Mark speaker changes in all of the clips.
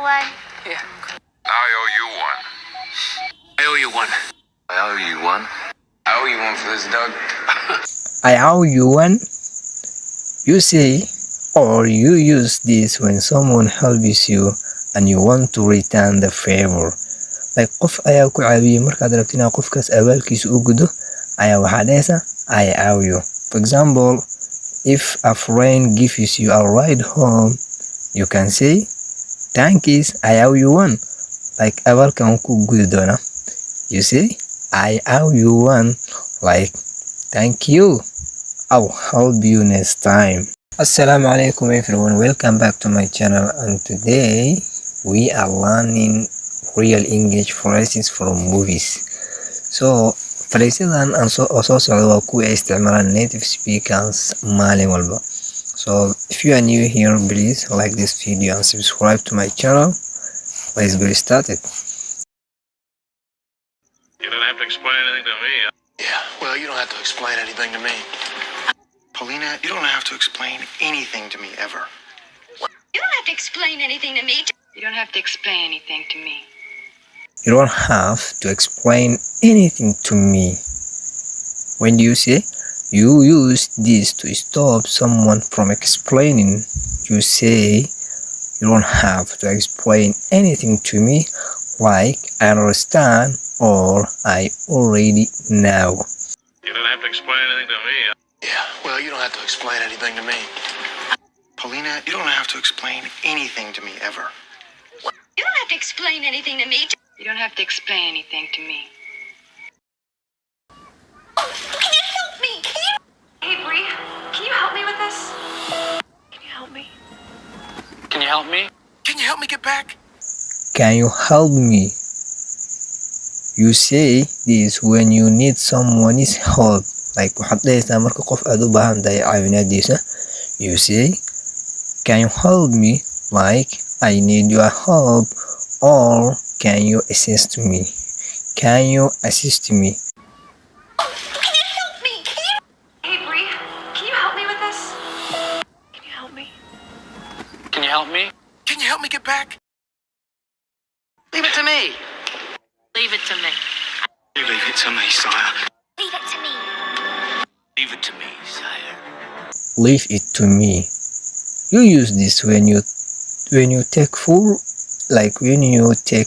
Speaker 1: one.
Speaker 2: Yeah.
Speaker 3: I owe you one.
Speaker 2: I owe you one.
Speaker 3: I owe you one.
Speaker 2: I owe you one for this, Doug.
Speaker 4: I owe you one. You say or you use this when someone helps you and you want to return the favor. Like qof ayaa ku caawiyay markaad rabto inaad qofkaas abaalkiisa u gudo ayaa waxaa dhehaysaa I owe you. For example, if a friend gives you a ride home, you can say thanks, I owe you one. Like abaalkan ku gudi doona. You say I owe you one. Like thank you, I'll help you next time. Assalamu alaikum everyone, welcome back to my channel, and today we are learning real English phrases from movies. So phrasedan aan soo socdo waa kuwa ay isticmaalaan native speakers maalin walba. So if you are new here, please like this video and subscribe to my channel. Let's get started.
Speaker 3: You don't have to explain anything to me.
Speaker 5: Yeah, well, you don't have to explain anything to me. Paulina, you don't have to explain anything to me ever.
Speaker 1: You don't have to explain anything to me.
Speaker 6: You don't have to explain anything to me.
Speaker 4: You don't have to explain anything to me. When do you say you use this to stop someone from explaining? You say you don't have to explain anything to me, like I understand or I already know.
Speaker 3: You don't have to explain anything to me.
Speaker 5: Yeah, well, you don't have to explain anything to me. Paulina, you don't have to explain anything to me ever.
Speaker 1: You don't have to explain anything to me.
Speaker 6: You don't have to explain anything to me.
Speaker 1: Can you help me? Hey, Bree, can you help me with this? Can you help me?
Speaker 2: Can you help me?
Speaker 5: Can you help me get back?
Speaker 4: Can you help me? You say this when you need someone's help. Like waxaad dhehaysaa marka qof aad u baahan tahay caawinaadiisa. You say can you help me, like I need your help, or can you assist me? Can you assist me?
Speaker 1: Can you help me? Hey, Bree, can you help me with this? Can you help me?
Speaker 2: Can you help me?
Speaker 5: Can you help me get back?
Speaker 2: Leave it to me.
Speaker 6: Leave it to me.
Speaker 5: You leave it to me, sire.
Speaker 1: Leave it to me.
Speaker 2: Leave it to me, sire.
Speaker 4: Leave it to me. You use this when you take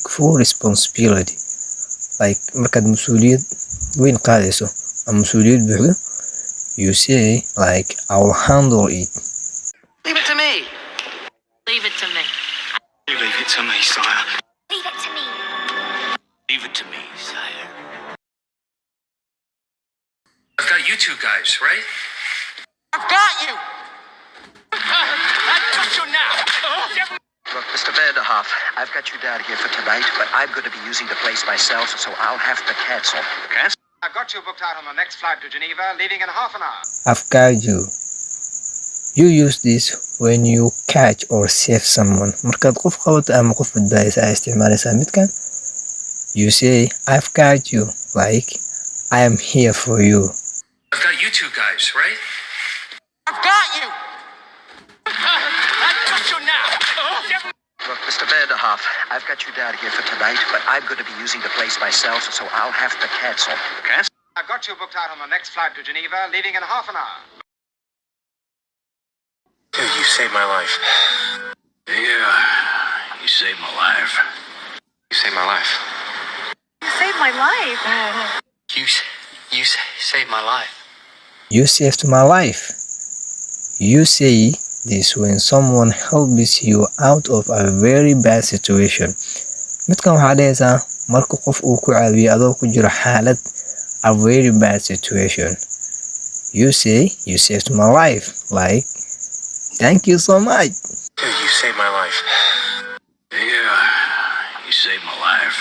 Speaker 4: full responsibility. Like markaad mas'uuliyad weyn qaadayso ama mas'uuliyad buuxdo, you say like I'll handle it.
Speaker 2: Leave it to me.
Speaker 6: Leave it to me.
Speaker 5: You leave it to me, sire.
Speaker 1: Leave it to me.
Speaker 2: Leave it to me, sire. I've got you two guys, right? I've got you! I got you now!
Speaker 7: Look, Mr. Vanderhoff, I've got you down here for tonight, but I'm going to be using the place myself, so I'll have to cancel.
Speaker 3: Cancel?
Speaker 8: I've got you booked out on the next flight to Geneva, leaving in half an hour.
Speaker 4: I've got you. You use this when you catch or save someone. Markaad qof qabato ama qof badbaadaysa ayaa isticmaalaysaa midkan. You say I've got you, like I am here for you.
Speaker 2: I've got you two guys, right? I've got you! I got you now!
Speaker 7: Look, Mr. Vanderhoff, I've got you down here for tonight, but I'm going to be using the place myself, so I'll have to cancel.
Speaker 3: Cancel?
Speaker 8: I've got you booked out on the next flight to Geneva, leaving in half an hour.
Speaker 5: Dude, you saved my life.
Speaker 3: Yeah, you saved my life.
Speaker 5: You saved my life.
Speaker 6: You saved my life.
Speaker 2: You saved my life.
Speaker 4: You saved my life. You say this when someone helps you out of a very bad situation. Midkan waxaa dhehaysaa marka qof uu ku caawiyo adoo ku jiro xaalad a very bad situation. You say you saved my life, like thank you so much.
Speaker 5: Dude, you saved my life.
Speaker 3: Yeah, you saved my life.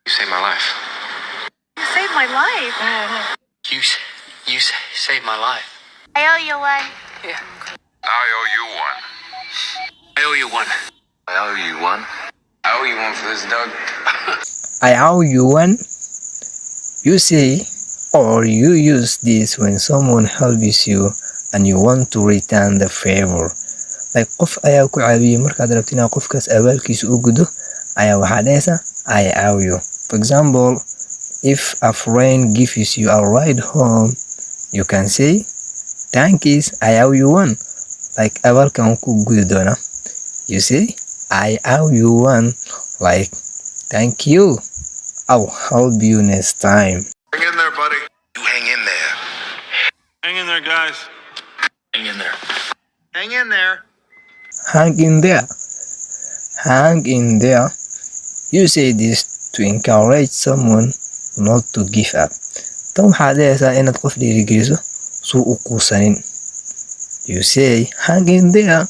Speaker 5: You saved my life.
Speaker 6: You saved my life.
Speaker 2: You saved my life.
Speaker 1: I owe you one.
Speaker 2: Yeah.
Speaker 3: I owe you one.
Speaker 2: I owe you one.
Speaker 3: I owe you one.
Speaker 2: I owe you one for this, Doug.
Speaker 4: I owe you one. You say or you use this when someone helps you and you want to return the favor. like qof ayaa ku caawiyey markaad rabto inaad qofkaas abaalkiisa u gudo ayaa waxaa dhehaysaa I owe you. For example, if a friend gives you a ride home, you can say thanks, I owe you one. Like abaalkan ku gudi doona, you say I owe you one, like thank you, I'll help you next time.
Speaker 5: Hang in there, buddy. You hang in there.
Speaker 3: Hang in there, guys. Hang in there.
Speaker 5: Hang in there.
Speaker 4: Hang in there. Hang in there. You say this to encourage someone not to give up. Tan waxaad dhehaysaa inaad qof dhiirigeliso suu u quusanin. You say hang in there,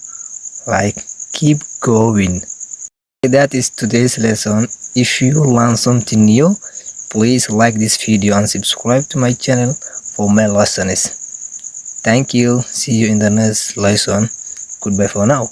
Speaker 4: like keep going. That is today's lesson. If you learn something new, please like this video and subscribe to my channel for more lessons. Thank you. See you in the next lesson. Goodbye for now.